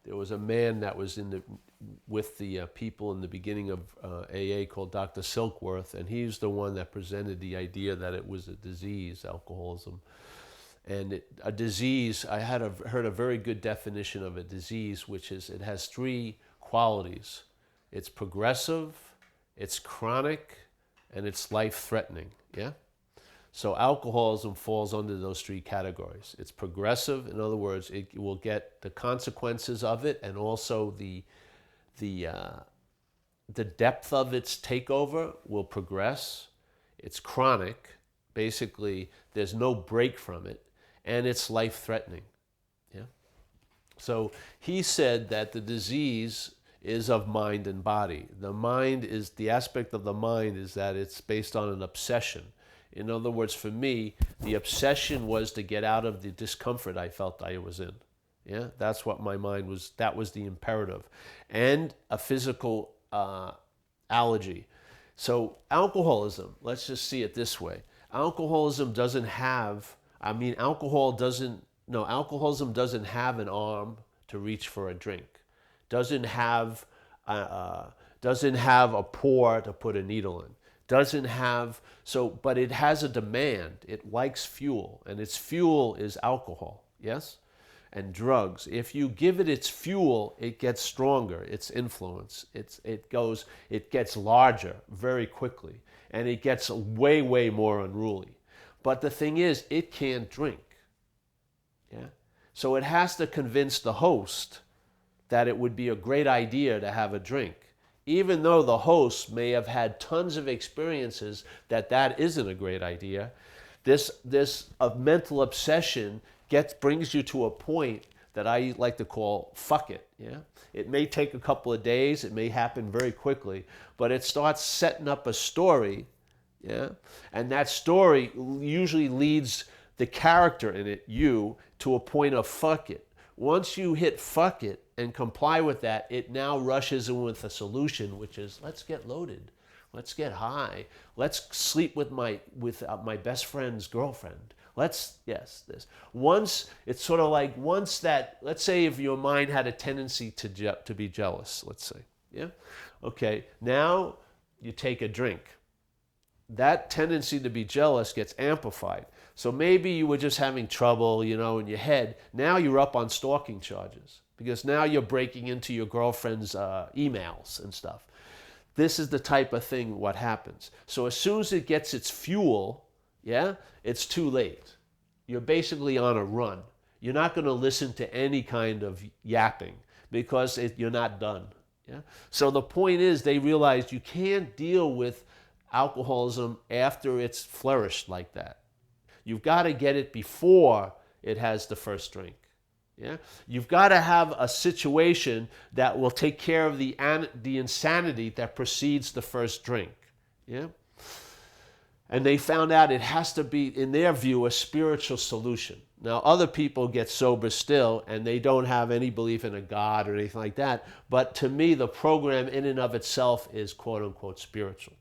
There was a man that was with the people in the beginning of AA called Dr. Silkworth, and he's the one that presented the idea that it was a disease, alcoholism. And a disease, I had heard a very good definition of a disease, which is it has three qualities. It's progressive, it's chronic, and it's life-threatening. Yeah? So alcoholism falls under those three categories. It's progressive, in other words, it will get the consequences of it, and also the uh, the depth of its takeover will progress. It's chronic, basically. There's no break from it, and it's life-threatening. Yeah. So he said that the disease is of mind and body. The mind is the aspect of the mind is that it's based on an obsession. In other words, for me, the obsession was to get out of the discomfort I felt I was in. Yeah, that's what my mind was. That was the imperative, and a physical allergy. So alcoholism. Let's just see it this way. Alcoholism doesn't have. I mean, alcohol doesn't. No, alcoholism doesn't have an arm to reach for a drink. Doesn't have. Doesn't have a pore to put a needle in. Doesn't have so, but it has a demand. It likes fuel, and its fuel is alcohol. Yes, and drugs. If you give it its fuel, it gets stronger. Its influence. It gets larger very quickly, and it gets way more unruly. But the thing is, it can't drink. Yeah, so it has to convince the host that it would be a great idea to have a drink, even though the host may have had tons of experiences that isn't a great idea. This mental obsession brings you to a point that I like to call fuck it. Yeah, it may take a couple of days, it may happen very quickly, but it starts setting up a story. Yeah, and that story usually leads the character in it, you, to a point of fuck it. Once you hit fuck it and comply with that, it now rushes in with a solution, which is let's get loaded, let's get high, let's sleep with my best friend's girlfriend. This. Once it's sort of like once that, let's say if your mind had a tendency to be jealous, let's say, yeah, okay, now you take a drink. That tendency to be jealous gets amplified. So maybe you were just having trouble, in your head. Now you're up on stalking charges because now you're breaking into your girlfriend's emails and stuff. This is the type of thing what happens. So as soon as it gets its fuel, yeah, it's too late. You're basically on a run. You're not going to listen to any kind of yapping because you're not done. Yeah. So the point is, they realized you can't deal with alcoholism after it's flourished like that. You've got to get it before it has the first drink. Yeah? You've got to have a situation that will take care of the insanity that precedes the first drink. Yeah? And they found out it has to be, in their view, a spiritual solution. Now, other people get sober still, and they don't have any belief in a God or anything like that. But to me, the program in and of itself is quote unquote spiritual.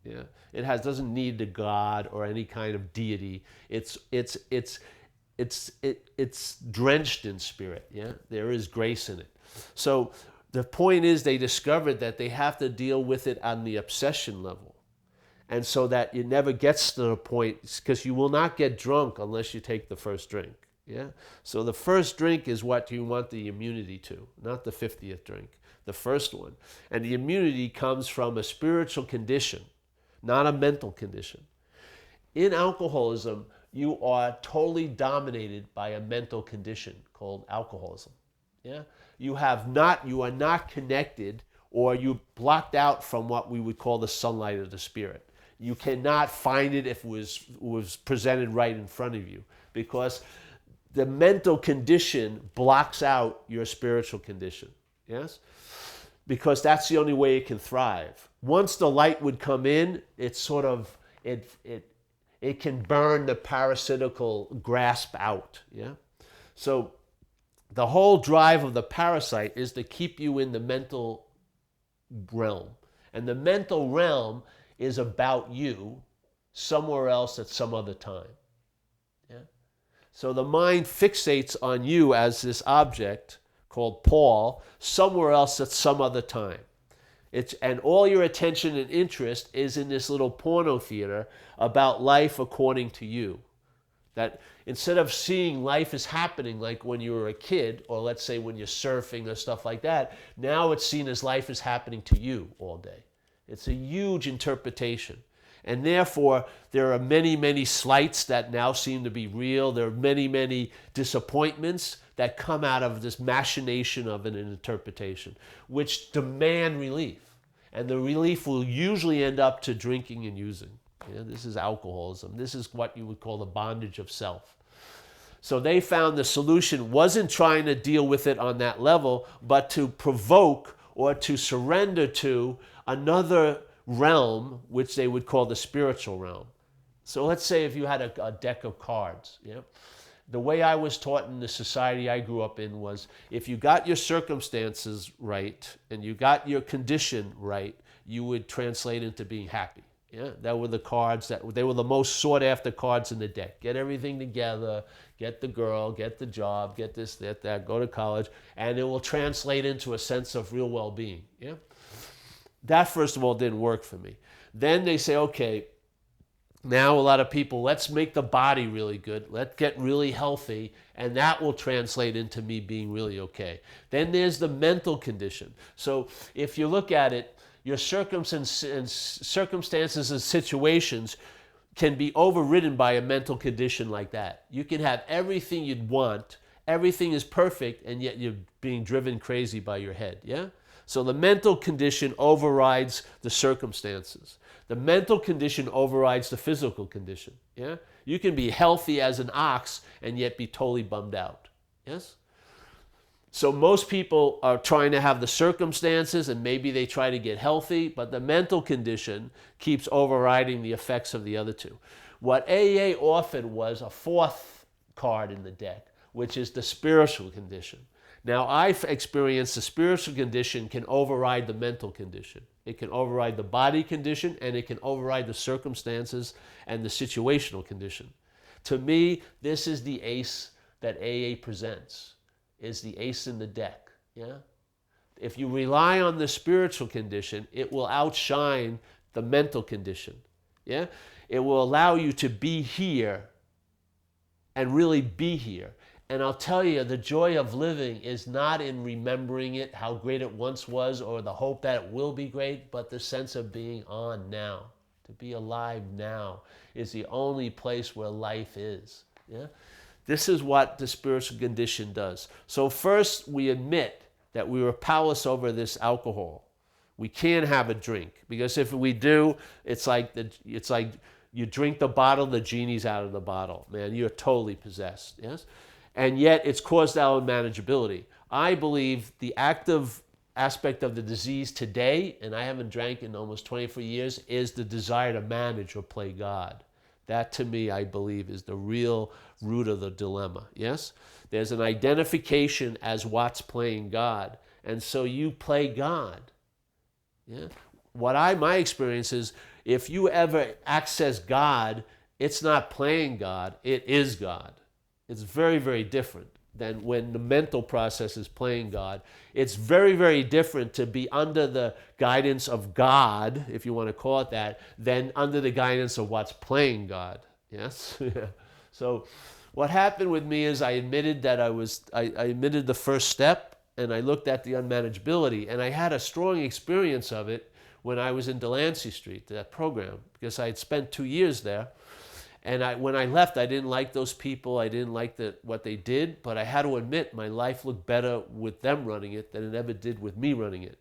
Yeah, it doesn't need the God or any kind of deity. It's drenched in spirit. Yeah, there is grace in it. So the point is, they discovered that they have to deal with it on the obsession level, and so that it never gets to the point, because you will not get drunk unless you take the first drink. Yeah, so the first drink is what you want the immunity to, not the 50th drink. The first one, and the immunity comes from a spiritual condition, not a mental condition. In alcoholism, you are totally dominated by a mental condition called alcoholism. Yeah? You are not connected, or you blocked out from what we would call the sunlight of the spirit. You cannot find it if it was presented right in front of you, because the mental condition blocks out your spiritual condition. Yes? Because that's the only way it can thrive. Once the light would come in, it can burn the parasitical grasp out. Yeah? So the whole drive of the parasite is to keep you in the mental realm. And the mental realm is about you somewhere else at some other time. Yeah? So the mind fixates on you as this object, called Paul somewhere else at some other time. And all your attention and interest is in this little porno theater about life according to you. That instead of seeing life as happening like when you were a kid, or let's say when you're surfing or stuff like that, now it's seen as life is happening to you all day. It's a huge interpretation. And therefore, there are many, many slights that now seem to be real. There are many, many disappointments that come out of this machination of an interpretation, which demand relief. And the relief will usually end up to drinking and using. This is alcoholism. This is what you would call the bondage of self. So they found the solution wasn't trying to deal with it on that level, but to provoke or to surrender to another realm, which they would call the spiritual realm. So let's say if you had a deck of cards, the way I was taught in the society I grew up in was if you got your circumstances right and you got your condition right, you would translate into being happy. That were the cards they were the most sought after cards in the deck. Get everything together, get the girl, get the job, get this, that, go to college, and it will translate into a sense of real well-being. That, first of all, didn't work for me. Then they say, okay, now a lot of people, let's make the body really good. Let's get really healthy, and that will translate into me being really okay. Then there's the mental condition. So if you look at it, your circumstances and situations can be overridden by a mental condition like that. You can have everything you'd want, everything is perfect, and yet you're being driven crazy by your head, So the mental condition overrides the circumstances. The mental condition overrides the physical condition, You can be healthy as an ox and yet be totally bummed out, yes? So most people are trying to have the circumstances and maybe they try to get healthy, but the mental condition keeps overriding the effects of the other two. What AA offered was a fourth card in the deck, which is the spiritual condition. Now, I've experienced the spiritual condition can override the mental condition. It can override the body condition, and it can override the circumstances and the situational condition. To me, this is the ace that AA presents, is the ace in the deck. If you rely on the spiritual condition, it will outshine the mental condition. It will allow you to be here and really be here. And I'll tell you, the joy of living is not in remembering it, how great it once was, or the hope that it will be great, but the sense of being on now. To be alive now is the only place where life is. This is what the spiritual condition does. So first, we admit that we were powerless over this alcohol. We can't have a drink, because if we do, it's like you drink the bottle, the genie's out of the bottle. Man, you're totally possessed, yes? And yet it's caused our unmanageability. I believe the active aspect of the disease today, and I haven't drank in almost 24 years, is the desire to manage or play God. That, to me, I believe, is the real root of the dilemma, yes? There's an identification as what's playing God, and so you play God. My experience is, if you ever access God, it's not playing God, it is God. It's very, very different than when the mental process is playing God. It's very, very different to be under the guidance of God, if you want to call it that, than under the guidance of what's playing God. Yes? So what happened with me is I admitted that I admitted the first step, and I looked at the unmanageability, and I had a strong experience of it when I was in Delancey Street, that program, because I had spent 2 years there. And when I left, I didn't like those people. I didn't like what they did. But I had to admit, my life looked better with them running it than it ever did with me running it.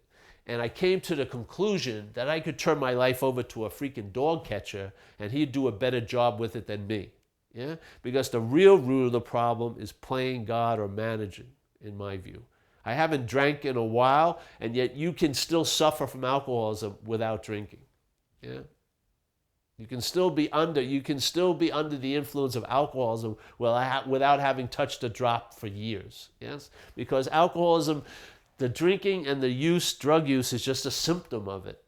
And I came to the conclusion that I could turn my life over to a freaking dog catcher, and he'd do a better job with it than me. Because the real root of the problem is playing God or managing, in my view. I haven't drank in a while, and yet you can still suffer from alcoholism without drinking. You can still be under the influence of alcoholism without having touched a drop for years. Yes, because alcoholism, the drinking and the drug use is just a symptom of it.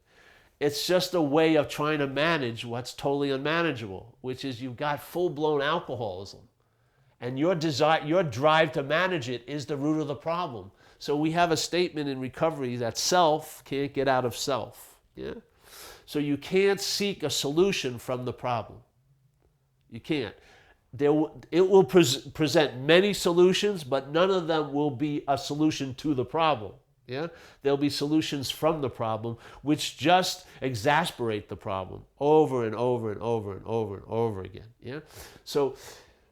It's just a way of trying to manage what's totally unmanageable, which is you've got full-blown alcoholism, and your drive to manage it is the root of the problem. So we have a statement in recovery that self can't get out of self. Yeah? So you can't seek a solution from the problem. You can't. It will present many solutions, but none of them will be a solution to the problem. Yeah? There'll be solutions from the problem, which just exasperate the problem over and over and over and over and over again. Yeah? So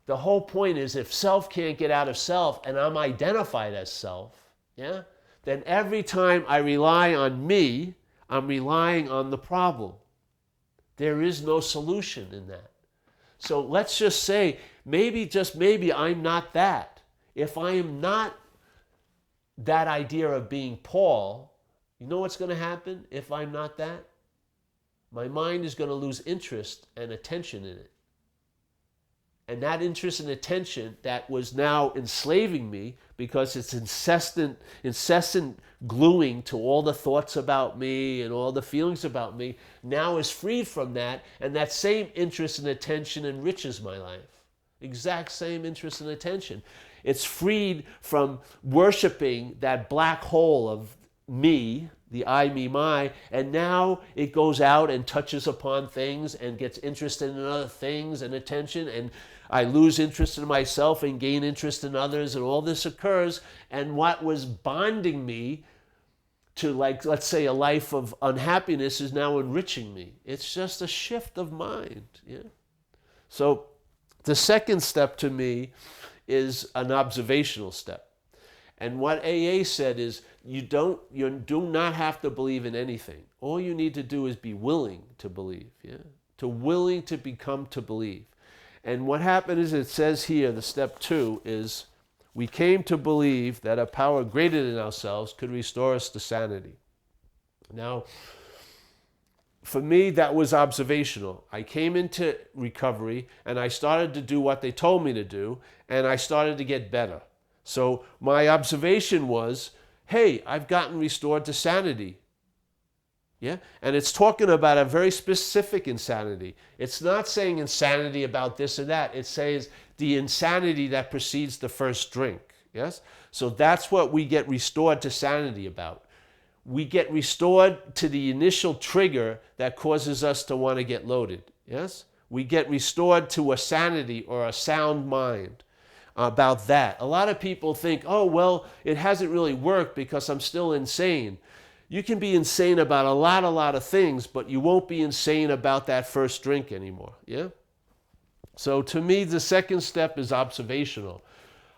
the whole point is, if self can't get out of self, and I'm identified as self, yeah, then every time I rely on me, I'm relying on the problem. There is no solution in that. So let's just say, maybe, just maybe, I'm not that. If I am not that idea of being Paul, you know what's going to happen if I'm not that? My mind is going to lose interest and attention in it. And that interest and attention that was now enslaving me, because it's incessant gluing to all the thoughts about me and all the feelings about me, now is freed from that, and that same interest and attention enriches my life. Exact same interest and attention. It's freed from worshiping that black hole of me, the I, me, my, and now it goes out and touches upon things and gets interested in other things and attention, and I lose interest in myself and gain interest in others, and all this occurs, and what was bonding me to, like, let's say, a life of unhappiness is now enriching me. It's just a shift of mind. Yeah. So the second step to me is an observational step. And what AA said is, you do not have to believe in anything. All you need to do is be willing to believe. Yeah? Willing to become to believe. And what happened is, it says here, the step 2 is, we came to believe that a power greater than ourselves could restore us to sanity. Now, for me, that was observational. I came into recovery and I started to do what they told me to do, and I started to get better. So my observation was, hey, I've gotten restored to sanity. Yeah? And it's talking about a very specific insanity. It's not saying insanity about this or that. It says the insanity that precedes the first drink. Yes? So that's what we get restored to sanity about. We get restored to the initial trigger that causes us to want to get loaded. Yes? We get restored to a sanity or a sound mind about that. A lot of people think, oh, well, it hasn't really worked because I'm still insane. You can be insane about a lot of things, but you won't be insane about that first drink anymore. Yeah? So to me, the second step is observational.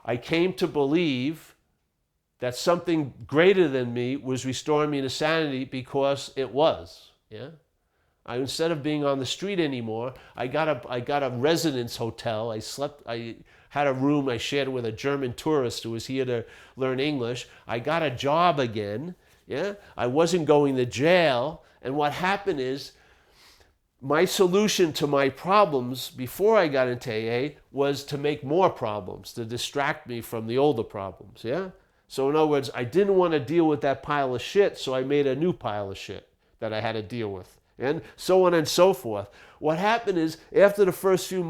I came to believe that something greater than me was restoring me to sanity, because it was. Yeah? Instead of being on the street anymore, I got a residence hotel. I had a room I shared with a German tourist who was here to learn English. I got a job again. Yeah? I wasn't going to jail. And what happened is, my solution to my problems before I got into AA was to make more problems, to distract me from the older problems. Yeah? So in other words, I didn't want to deal with that pile of shit, so I made a new pile of shit that I had to deal with, and so on and so forth. What happened is, after the first few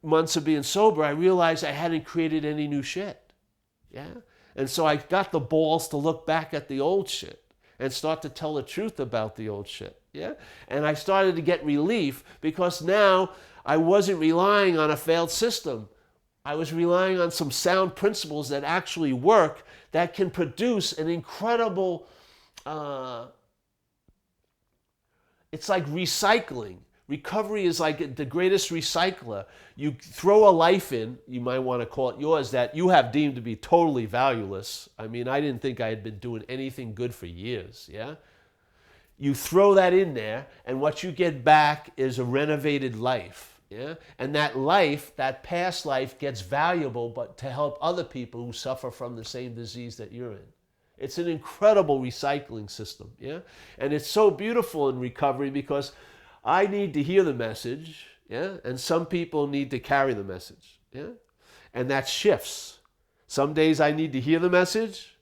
months of being sober, I realized I hadn't created any new shit. Yeah? And so I got the balls to look back at the old shit and start to tell the truth about the old shit. Yeah? And I started to get relief, because now I wasn't relying on a failed system. I was relying on some sound principles that actually work, that can produce an incredible, it's like recycling. Recovery is like the greatest recycler. You throw a life in, you might want to call it yours, that you have deemed to be totally valueless. I mean, I didn't think I had been doing anything good for years, yeah? You throw that in there, and what you get back is a renovated life, yeah? And that life, that past life, gets valuable, but to help other people who suffer from the same disease that you're in. It's an incredible recycling system, yeah? And it's so beautiful in recovery, because I need to hear the message, yeah? And some people need to carry the message, yeah? And that shifts. Some days I need to hear the message,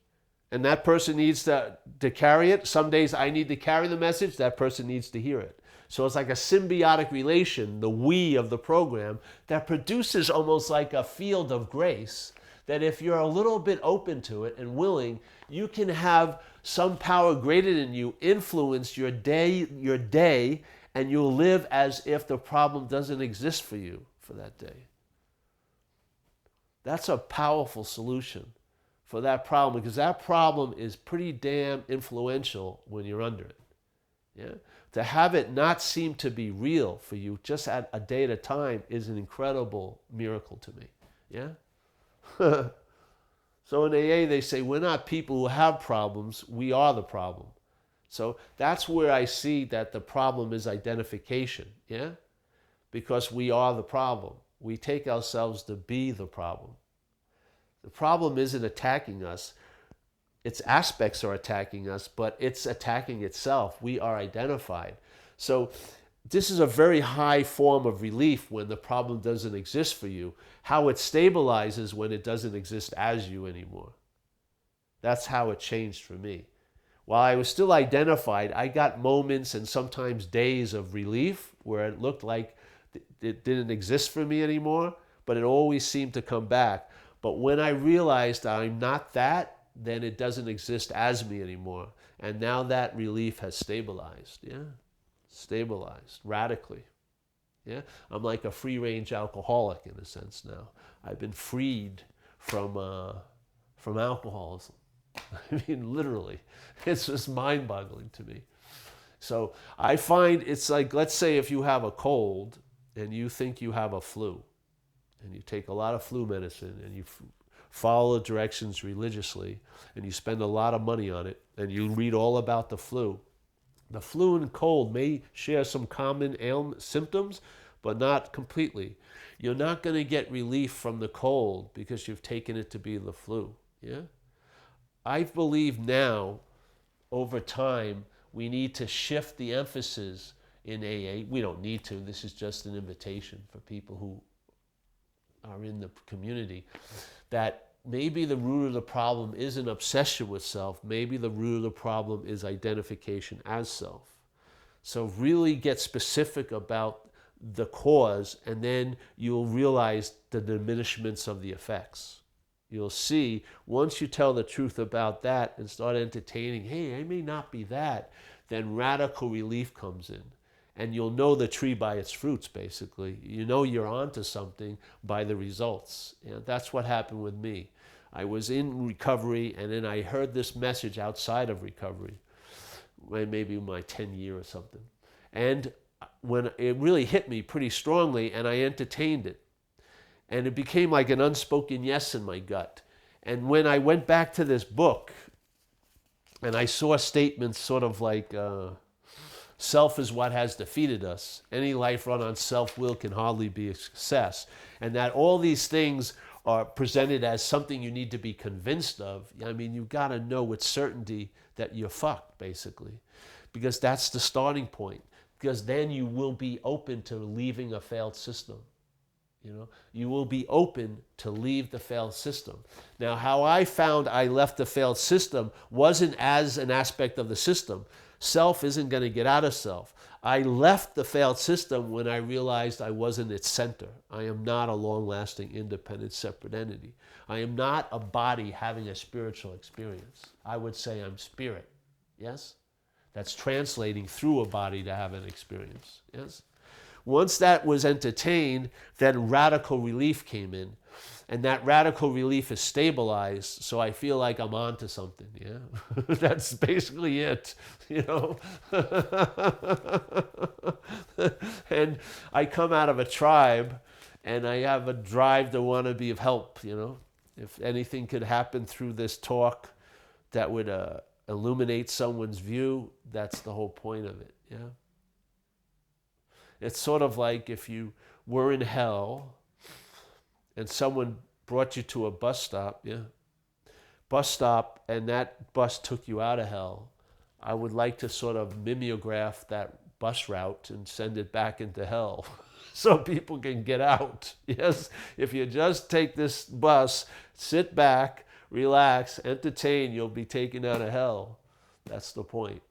and that person needs to carry it. Some days I need to carry the message, that person needs to hear it. So it's like a symbiotic relation, the we of the program, that produces almost like a field of grace that if you're a little bit open to it and willing, you can have some power greater than you influence your day, and you'll live as if the problem doesn't exist for you for that day. That's a powerful solution for that problem, because that problem is pretty damn influential when you're under it. Yeah? To have it not seem to be real for you just at a day at a time is an incredible miracle to me. Yeah? So in AA they say we're not people who have problems, we are the problem. So that's where I see that the problem is identification, yeah? Because we are the problem. We take ourselves to be the problem. The problem isn't attacking us. Its aspects are attacking us, but it's attacking itself. We are identified. So this is a very high form of relief when the problem doesn't exist for you. How it stabilizes when it doesn't exist as you anymore. That's how it changed for me. While I was still identified, I got moments and sometimes days of relief where it looked like it didn't exist for me anymore, but it always seemed to come back. But when I realized I'm not that, then it doesn't exist as me anymore. And now that relief has stabilized, yeah? Stabilized radically. Yeah? I'm like a free-range alcoholic in a sense now. I've been freed from alcoholism. I mean, literally. It's just mind-boggling to me. So I find it's like, let's say if you have a cold and you think you have a flu, and you take a lot of flu medicine and you follow the directions religiously, and you spend a lot of money on it, and you read all about the flu. The flu and cold may share some common symptoms, but not completely. You're not going to get relief from the cold because you've taken it to be the flu. Yeah? I believe now, over time, we need to shift the emphasis in AA. We don't need to. This is just an invitation for people who are in the community, that maybe the root of the problem isn't obsession with self. Maybe the root of the problem is identification as self. So really get specific about the cause, and then you'll realize the diminishments of the effects. You'll see, once you tell the truth about that and start entertaining, hey, I may not be that, then radical relief comes in. And you'll know the tree by its fruits, basically. You know you're onto something by the results. And that's what happened with me. I was in recovery, and then I heard this message outside of recovery, maybe my 10th year or something. And when it really hit me pretty strongly, and I entertained it. And it became like an unspoken yes in my gut. And when I went back to this book, and I saw statements sort of like, self is what has defeated us. Any life run on self-will can hardly be a success. And that all these things are presented as something you need to be convinced of. I mean, you've got to know with certainty that you're fucked, basically. Because that's the starting point. Because then you will be open to leaving a failed system. You know, you will be open to leave the failed system. Now, how I found I left the failed system wasn't as an aspect of the system. Self isn't going to get out of self. I left the failed system when I realized I wasn't its center. I am not a long-lasting, independent, separate entity. I am not a body having a spiritual experience. I would say I'm spirit, yes? That's translating through a body to have an experience, yes? Once that was entertained, then radical relief came in. And that radical relief is stabilized, so I feel like I'm on to something, yeah? That's basically it, you know? And I come out of a tribe, and I have a drive to want to be of help, you know? If anything could happen through this talk that would illuminate someone's view, that's the whole point of it, yeah? It's sort of like if you were in hell and someone brought you to a bus stop, yeah? Bus stop, and that bus took you out of hell. I would like to sort of mimeograph that bus route and send it back into hell so people can get out, yes? If you just take this bus, sit back, relax, entertain, you'll be taken out of hell. That's the point.